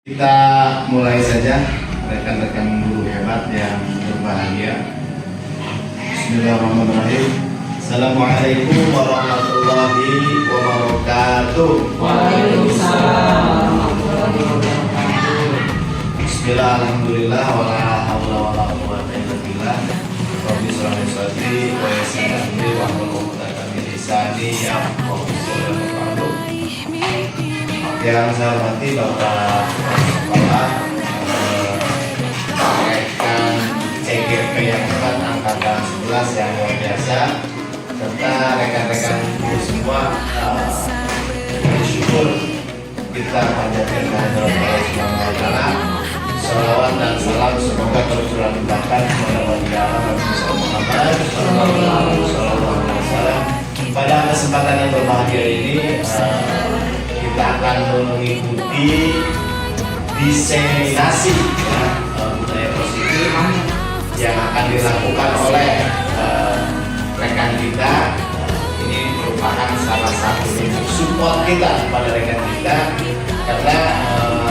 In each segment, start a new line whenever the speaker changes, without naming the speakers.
Kita mulai saja, rekan-rekan guru hebat yang berbahagia. Bismillahirrahmanirrahim. Assalamualaikum warahmatullahi wabarakatuh.
Waalaikumsalam.
Bismillah, alhamdulillah, wala haula wala quwwata illa billah. Rabbi shrah li sadri wa yassir li amri wahlul 'uqdatam min lisani yafqahu qawli. Yang saya hormati Bapak Kepala rekan CGP yang hebat angkatan 11 yang luar biasa, serta rekan-rekan semua, bersyukur kita panjatkan kehadirat Allah Subhanahu wa taala. Salawat dan salam semoga terus terlimpahkan kepada wali Allah Muhammad sallallahu alaihi wasallam. Pada kesempatan yang berbahagia ini kita akan mengikuti diseminasi budaya positif yang akan dilakukan oleh rekan kita. Ini merupakan salah satu bentuk support kita kepada rekan kita, karena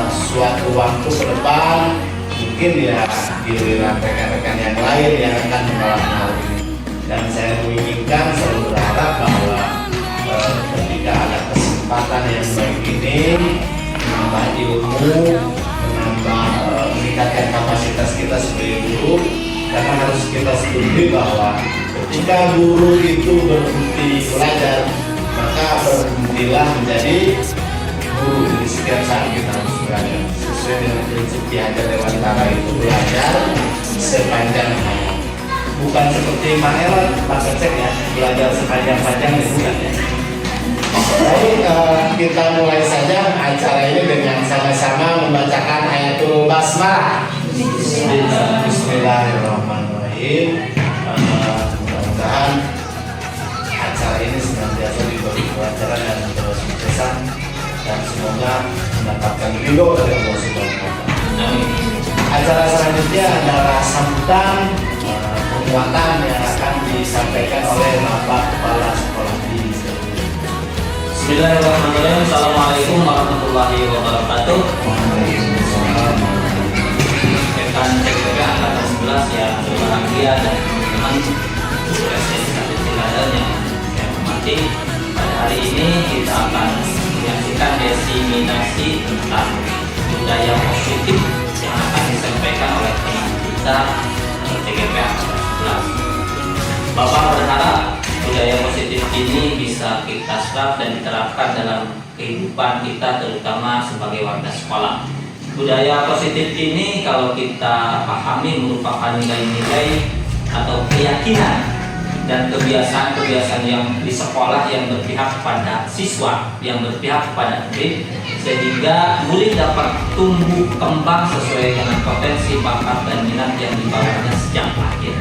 suatu waktu ke depan mungkin ya giliran rekan-rekan yang lain yang akan mengalami hal ini. Dan saya menginginkan, selalu berharap bahwa ketika ada kesempatan yang baik ini, menambah ilmu, meningkatkan kapasitas kita sebagai guru, karena harus kita setujui bahwa ketika guru itu berhenti belajar, maka berhentilah menjadi guru. Jadi setiap saat kita harus belajar sesuai dengan prinsip Ki Hajar Dewantara, itu belajar sepanjang hayat. Bukan seperti Pak Elan, Pak Cecek ya, belajar sepanjang-panjangnya, bukan ya. Baik, kita mulai saja acara ini dengan sama-sama membacakan ayatul basmalah. Bismillahirrahmanirrahim. Mudah-mudahan acara ini senantiasa diberi kelancaran dan kesuksesan, dan semoga mendapatkan ridho dari Allah Subhanahu wa taala. Acara selanjutnya adalah sambutan penguatan yang akan disampaikan oleh Bapak Kepala Sekolah di
Bismillahirrahmanirrahim. Assalamualaikum warahmatullahi wabarakatuh. Rekan CGP angkatan 11 yang berbahagia dan teman-teman SDN Ciladel yang saya hormati, pada hari ini kita akan menyaksikan diseminasi tentang budaya positif yang akan disampaikan oleh teman kita CGP angkatan 11. Bapak berharap budaya positif ini bisa kita serap dan diterapkan dalam kehidupan kita, terutama sebagai warga sekolah. Budaya positif ini kalau kita pahami merupakan nilai-nilai atau keyakinan dan kebiasaan-kebiasaan yang di sekolah yang berpihak kepada siswa, yang berpihak kepada murid, sehingga murid dapat tumbuh kembang sesuai dengan potensi, bakat, dan minat yang dibawanya sejak lahir.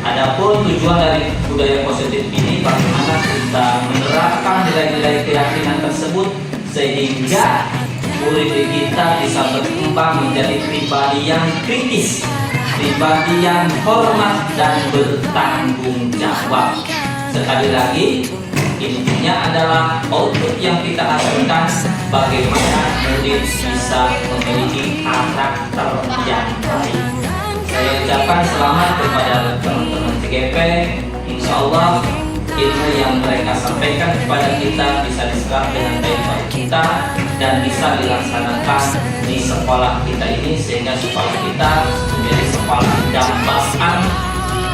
Adapun tujuan dari budaya positif ini, bagaimana kita menerapkan nilai-nilai keyakinan tersebut sehingga murid kita bisa berkembang menjadi pribadi yang kritis, pribadi yang hormat dan bertanggung jawab. Sekali lagi, intinya adalah output yang kita hasilkan, bagaimana murid bisa memiliki karakter yang baik. Saya ucapkan selamat kepada teman-teman CGP. Insya Allah ilmu yang mereka sampaikan kepada kita bisa diserap dengan baik oleh kita dan bisa dilaksanakan di sekolah kita ini, sehingga sekolah kita menjadi sekolah dampakkan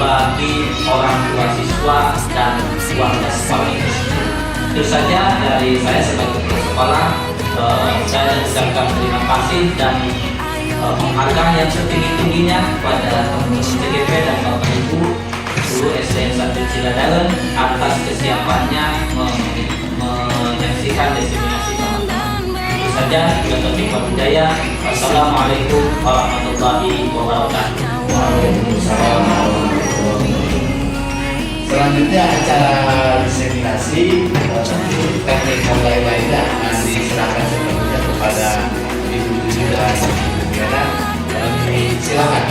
bagi orang tua siswa dan warga sekolah itu sendiri. Itu saja dari saya sebagai kepala sekolah. Saya ucapkan terima kasih dan penghargaan yang setinggi-tingginya kepada teman-teman CGP dan Bapak Ibu guru SDN 1 Ciladel atas kesiapannya menyaksikan diseminasi teman-teman. Itu saja, bila topik budaya. Wassalamualaikum warahmatullahi wabarakatuh.
Waalaikumsalam warahmatullahi wabarakatuh. Selanjutnya acara diseminasi teknik dan lain-lainnya akan diserahkan sepenuhnya kepada Ibu Juju dan Ibu Diana. Silakan.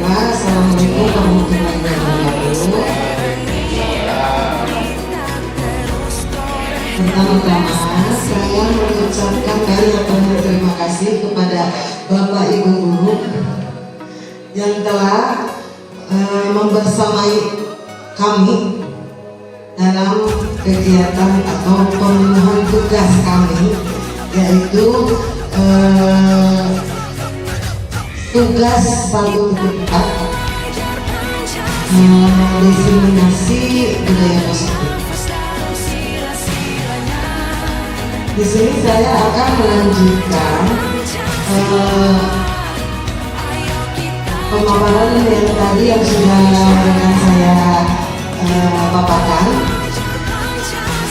Assalamualaikum warahmatullahi wabarakatuh. Pertama-tama saya mengucapkan banyak terima kasih
kepada Bapak Ibu Guru yang telah membersamai kami dalam kegiatan atau pemenuhan tugas kami, yaitu tugas 1.4 diseminasi budaya positif. Di sini saya akan melanjutkan pemaparan yang tadi yang sudah dengan saya paparkan,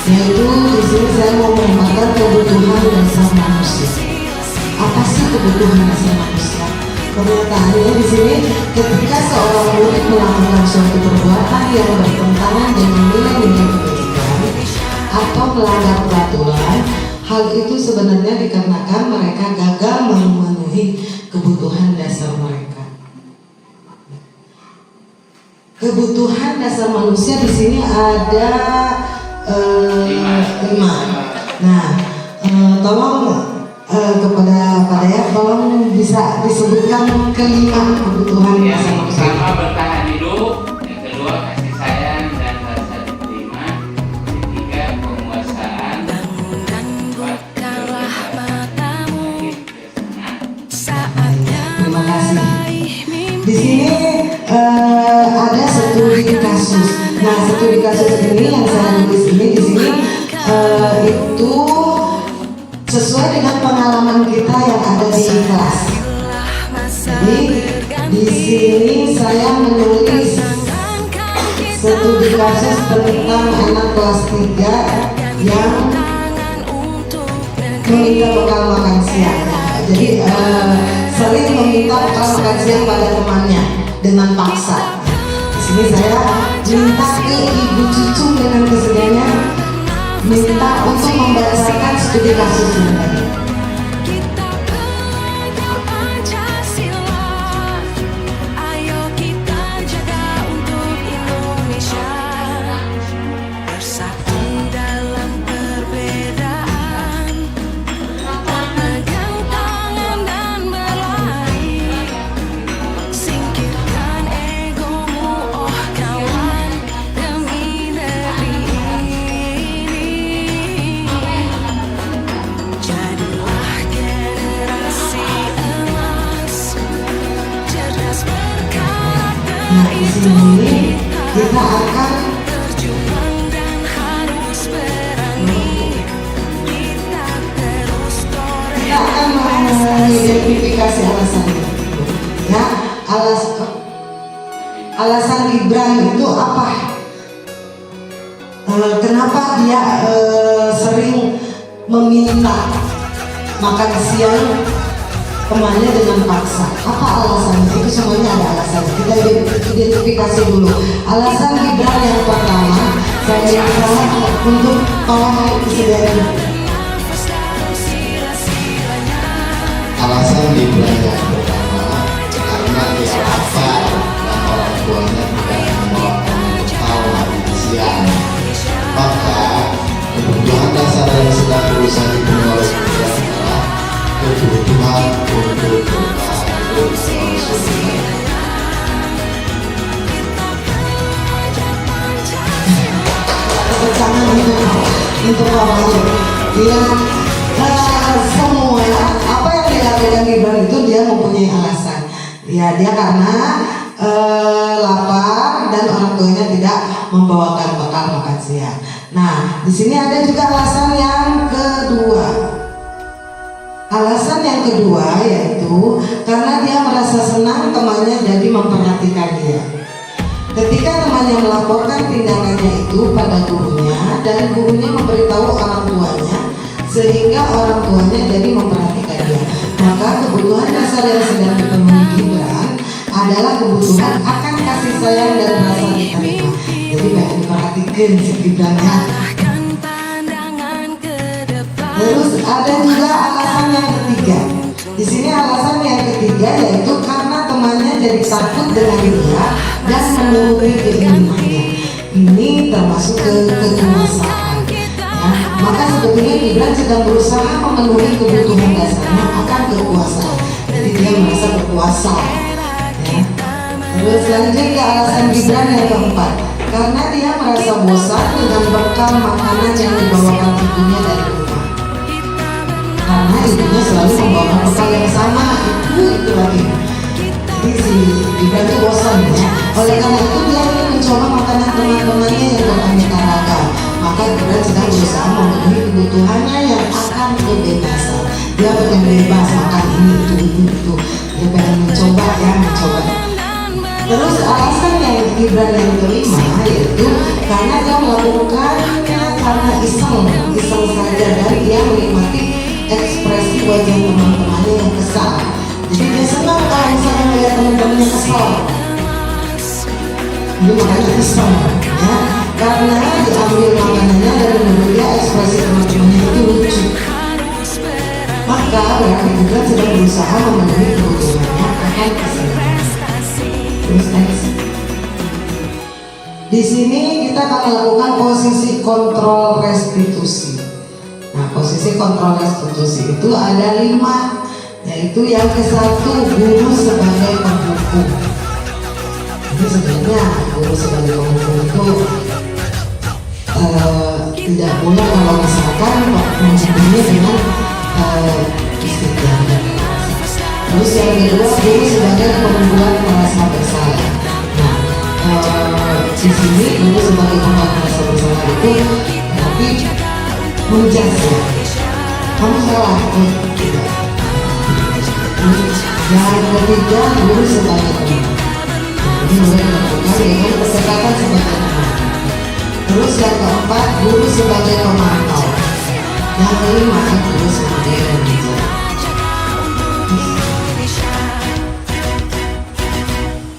yaitu di sini saya mau memaparkan kebutuhan dasar manusia. Apa sih kebutuhan dasar manusia? Pernyataannya di sini, ketika seorang murid melakukan suatu perbuatan yang bertentangan dengan nilai-nilai kebajikan atau melanggar peraturan, hal itu sebenarnya dikarenakan mereka gagal memenuhi kebutuhan dasar mereka. Kebutuhan dasar manusia di sini ada 5. Nah, tolong kepada Pak Dayat, tolong bisa disebutkan kelima kebutuhan dasar
Yang
manusia.
pertama bertahan hidup, yang kedua kasih sayang dan rasa diterima, ketiga penguasaan, keempat
Terima kasih. Di sini ada studi kasus. Nah, studi kasus ini yang saya tulis ini di sini itu sesuai dengan pengalaman kita yang ada di kelas. Jadi di sini saya menulis studi kasus tentang anak kelas 3 yang meminta bekal makan siang. Jadi sering meminta bekal makan siang pada temannya dengan paksa. Di sini saya minta ke ibu cucu dengan kesediaannya minta untuk membacakan studi kasus ini tadi. Nah, di sini kita akan mengidentifikasi alasan itu. Ya, alasan Gibran itu apa? Kenapa dia sering meminta makan siang temannya dengan paksa? Apa alasannya? Itu semuanya ada alasannya. Kita identifikasi dulu. Alasan Gibran yang pertama, saya minta untuk tolong disediakan.
Alasan Gibran yang pertama karena dia lapar dan orang tuanya tidak membawakan bekal makan siang. Maka kebutuhan dasar yang sedang berusaha dipenuhi oleh Gibran adalah kebutuhan untuk bertahan hidup sebagai sumber.
Tangan untuk orang dia semua apa yang dilakukan Gibran itu dia mempunyai alasan. Ya, dia karena lapar dan orang tuanya tidak membawakan bekal makan siang. Nah, di sini ada juga alasan yang kedua. Alasan yang kedua yaitu karena dia merasa senang temannya jadi memperhatikan dia. Ketika temannya melaporkan tindakannya itu pada gurunya dan gurunya memberitahu orang tuanya, sehingga orang tuanya jadi memperhatikan dia. Maka kebutuhan dasar yang sedang dipenuhi Gibran adalah kebutuhan akan kasih sayang dan rasa diterima. Jadi banyak diperhatikan si Gibrannya. Terus ada juga alasan yang ketiga. Di sini alasan yang ketiga yaitu karena temannya jadi takut dengan dia dan menuruti keinginannya. Ini termasuk kecemasan. Ya. maka sebetulnya Gibran sedang berusaha memenuhi kebutuhan dasarnya akan kekuasaan. Jadi dia merasa berkuasa. Ya. Terus lanjut ke alasan Gibran yang keempat, karena dia merasa bosan dengan bekal makanan yang dibawakan ibunya dari rumah. Karena ibunya selalu membawa bekal yang sama, itu lagi. Jadi si Gibran itu bosan ya. Oleh karena itu dia ingin mencoba makanan teman-temannya yang beraneka ragam. Maka Gibran sedang berusaha memenuhi kebutuhannya yang akan kebebasan. Dia pengen bebas makan ini itu. Dia pengen mencoba. Terus alasan yang Gibran yang kelima yaitu karena dia melakukannya karena iseng saja dan dia menikmati ekspresi wajah teman-temannya yang kesal. Jadi dia senang kalau misalnya melihat teman-temannya kesal. Jadi makanya iseng ya, karena diambil makanannya dan menurut dia ekspresi teman-temannya itu lucu. Maka berarti Gibran sedang berusaha memenuhi kebutuhannya akan kesenangan. Terus next. Di sini kita akan melakukan posisi kontrol restitusi. Nah, posisi kontrol restitusi itu ada 5, yaitu yang ke-1 guru sebagai penghukum. Jadi sebenarnya guru sebagai penghukum itu tidak boleh kalau misalkan menghubungnya dengan istiqlal. Terus yang kedua guru sebagai pembuat merasa bersalah. Nah, di sini guru sebagai pembuat merasa bersalah itu berarti menjudge ya. Kamu salah, tidak. Yang ketiga guru sebagai teman. Ini mulai dilakukan yaitu pendekatan sebagai teman. Terus yang keempat guru sebagai pemantau. Yang kelima guru sebagai manajer.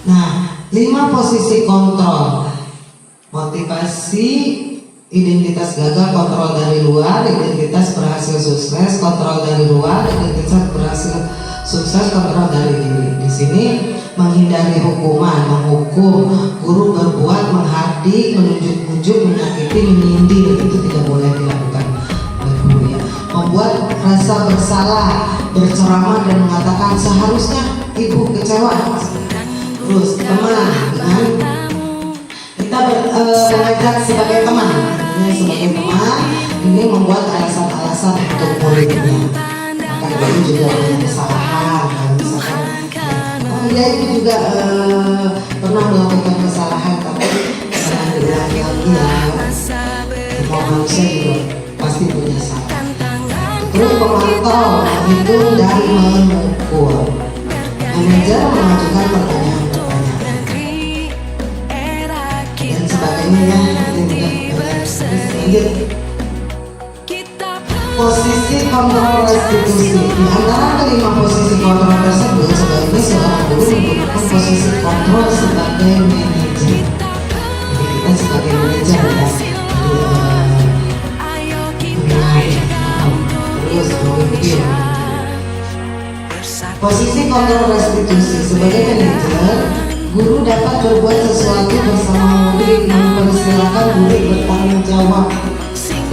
Nah, 5 posisi kontrol. Motivasi, identitas gagal, kontrol dari luar, identitas berhasil sukses, kontrol dari luar, identitas berhasil sukses, kontrol dari diri. Di sini menghindari hukuman, menghukum, guru berbuat, menghardik, menunjuk-nunjuk, menyakiti, menyindir, itu tidak boleh dilakukan oleh guru ya. Membuat rasa bersalah, berceramah dan mengatakan seharusnya ibu kecewa. Terus teman dengan kita mengajak sebagai teman, ini membuat alasan-alasan untuk muridnya. Maka itu juga punya kesalahan, misalkan dia itu juga pernah melakukan kesalahan, tapi jangan diulangi lagi ya. Semua manusia juga pasti punya salah. Terus pemantau, menghitung dan mengukur. Manajer mengajukan pertanyaan dan sebagainya ya. Lanjut. Posisi kontrol restitusi. Di antara kelima posisi kontrol tersebut, sebaiknya seorang guru menggunakan posisi kontrol sebagai manajer. Jadi kita sebagai manajer ya. Terus memimpin. Posisi kontrol restitusi sebagai manajer, guru dapat berbuat sesuatu bersama murid, mempersilahkan murid bertanggung jawab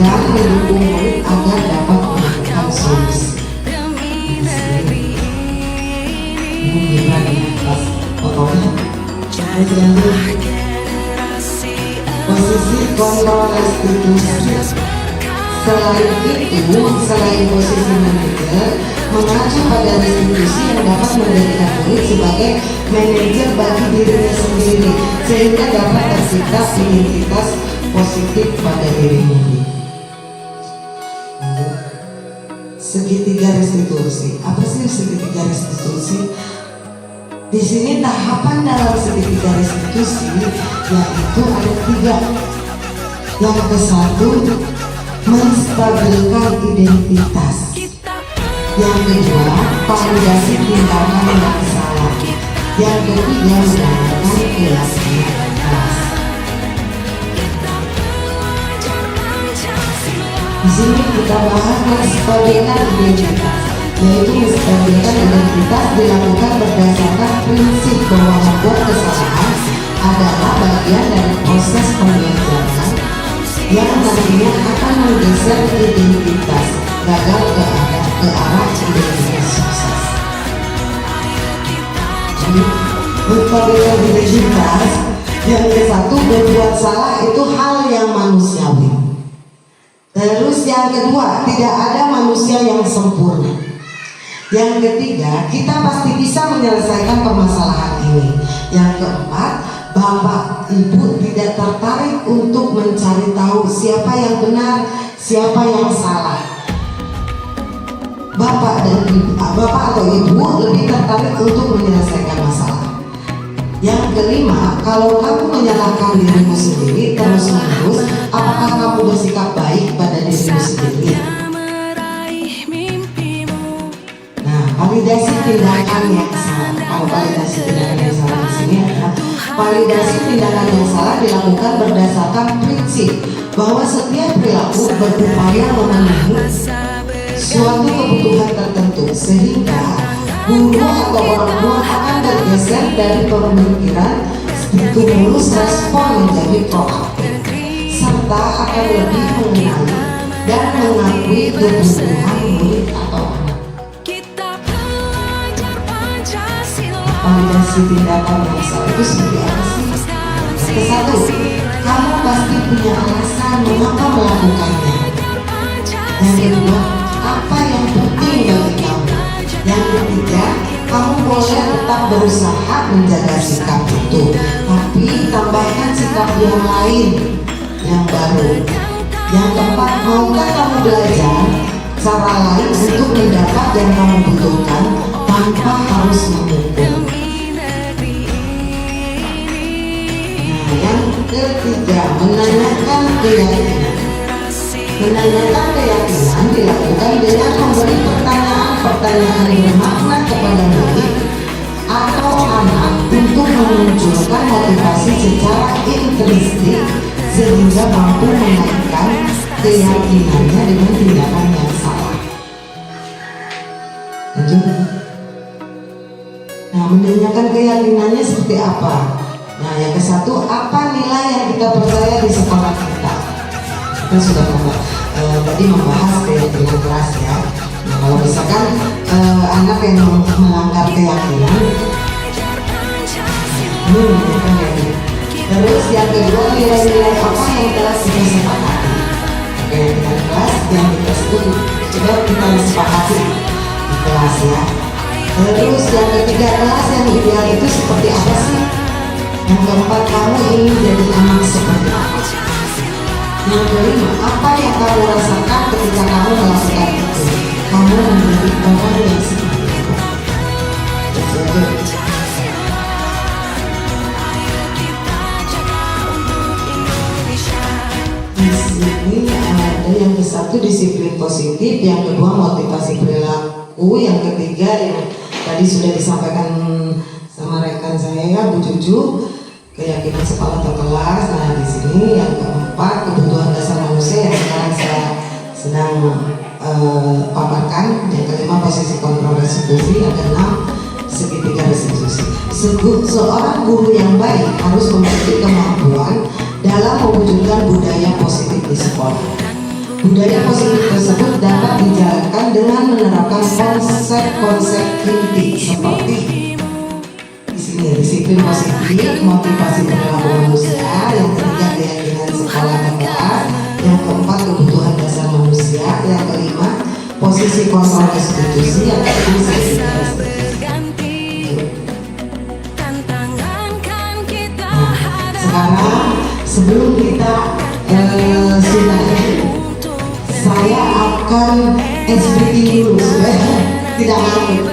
dan mendukung murid agar dapat melakukan solusi. Ini gimana ya pas fotonya? Posisi kontrol restitusi. Selain itu, selain posisi manajer, mengacu pada restitusi yang dapat menjadikan murid sebagai manajer bagi dirinya sendiri, sehingga dapat tercipta identitas positif pada diri murid. Segitiga restitusi. Apa sih segitiga restitusi? Di sini tahapan dalam segitiga restitusi yaitu ada 3. Yang ke-1 menstabilkan identitas. Yang kedua, validasi tindakan yang salah. Yang ketiga, menanamkan keyakinan keras. Di sini kita bahas menstabilkan identitas, yaitu menstabilkan identitas dilakukan berdasarkan prinsip bahwa membuat kesalahan adalah bagian dari proses pembelajaran yang nantinya akan menggeser bergeser identitas, gagal ke arah identitas sukses. Jadi berbagai identitas. Yang ke satu, berbuat salah itu hal yang manusiawi. Terus yang kedua, tidak ada manusia yang sempurna. Yang ketiga, kita pasti bisa menyelesaikan permasalahan ini. Yang keempat, Bapak Ibu tidak tertarik untuk mencari tahu siapa yang benar, siapa yang salah. Bapak atau Ibu lebih tertarik untuk menyelesaikan masalah. Yang kelima, kalau kamu menyalahkan dirimu sendiri terus-menerus, apakah kamu bersikap baik pada dirimu sendiri? Nah, validasi tindakan yang salah. Kalau validasi tindakan yang salah di sini adalah validasi tindakan yang salah dilakukan berdasarkan prinsip bahwa setiap perilaku berupaya memenuhi suatu kebutuhan tertentu, sehingga guru atau orang tua akan bergeser dari pemikiran stimulus respon menjadi proaktif, serta akan lebih mengenali dan mengakui kebutuhan murid atau anak. Validasi tindakan yang salah itu seperti apa sih? Kesatu, kamu pasti punya alasan mengapa melakukannya. Yang kedua, apa yang penting bagi kamu. Yang ketiga, kamu boleh tetap berusaha menjaga sikap itu, tapi tambahkan sikap yang lain, yang baru. Yang keempat, maukah kamu belajar cara lain untuk mendapat yang kamu butuhkan tanpa harus memukul. Nah, yang ketiga, menanyakan keyakinan. Menanyakan keyakinan dilakukan dengan memberi pertanyaan bermakna kepada murid atau anak untuk memunculkan motivasi secara intrinsik sehingga mampu menaikkan keyakinannya dengan tindakan yang salah. Lanjut. Nah, menanyakan keyakinannya seperti apa? Nah, yang ke satu, apa nilai yang kita percaya di sekolah kita? Kita sudah tadi membahas keyakinan kelas ya. Nah, kalau misalkan anak yang melanggar keyakinan, menunjukkan keyakinan. Terus yang kedua, nilai-nilai apa yang telah kita sepakati? Keyakinan kelas yang kita sebut sudah kita sepakati di kelas ya. Terus yang ketiga, kelas yang ideal itu seperti apa sih? Yang keempat, kamu ingin jadi anak seperti apa? Yang kelima, apa yang kamu rasakan ketika kamu melakukan itu? Kamu menjadi orang yang seperti apa? Di sini ada yang ke satu disiplin positif, yang kedua motivasi perilaku, yang ketiga yang tadi sudah disampaikan sama rekan saya Bu Cucu, keyakinan sekolah atau kelas. Nah, di sini yang keempat, kebutuhan dasar manusia yang sekarang saya sedang paparkan. Yang kelima, posisi kontrol restitusi. Yang keenam, segitiga restitusi. Seorang guru yang baik harus memiliki kemampuan dalam mewujudkan budaya positif di sekolah. Budaya positif tersebut dapat dijalankan dengan menerapkan konsep-konsep inti seperti disiplin positif, motivasi perilaku manusia, yang ketiga keyakinan sekolah dan kelas, yang keempat kebutuhan dasar manusia, yang kelima posisi kontrol restitusi, yang keenam segitiga restitusi. Nah, sekarang sebelum kita sudah saya akan speaking dulu supaya tidak ngantuk.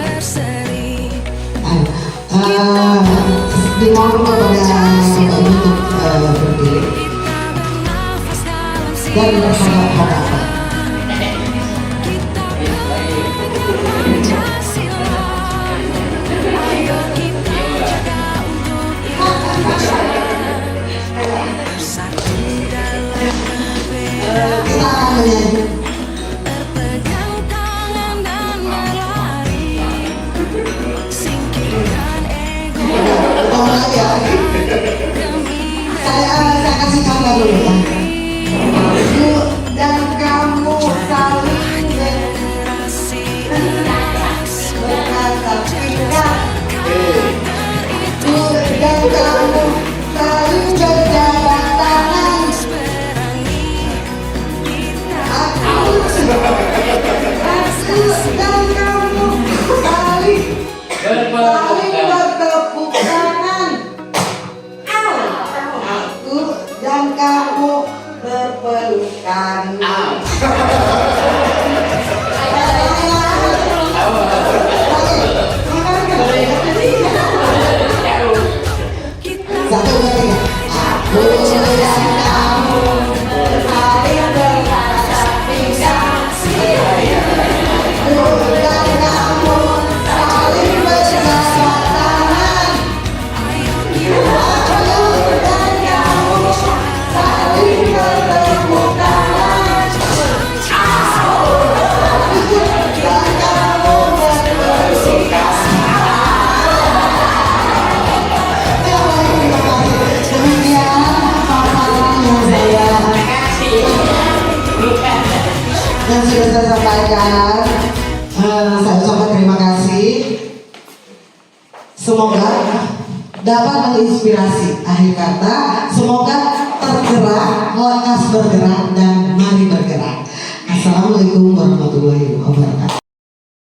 Dimohon kepada untuk berdiri dan berhadap-hadapan. Kita akan menyanyi. Saya kasih contoh dulu ya. Dan kamu bertatap pinggang. Aku dan kamu saling berjabat tangan. Aku dan kamu saling bertepuk tangan. Aku dan kamu berpelukan. Satu, dua, tiga. Aku dan kamu saling bertatap pinggang. Aku dan kamu saling berjabat tangan. Aku dan kamu saling bertepuk tangan. Aku dan kamu berpelukan. Demikian paparan yang sudah saya sampaikan. Saya ucapkan terima kasih. Semoga dapat menginspirasi. Akhir kata, semoga tergerak, lekas bergerak, dan mari bergerak. Assalamualaikum warahmatullahi wabarakatuh.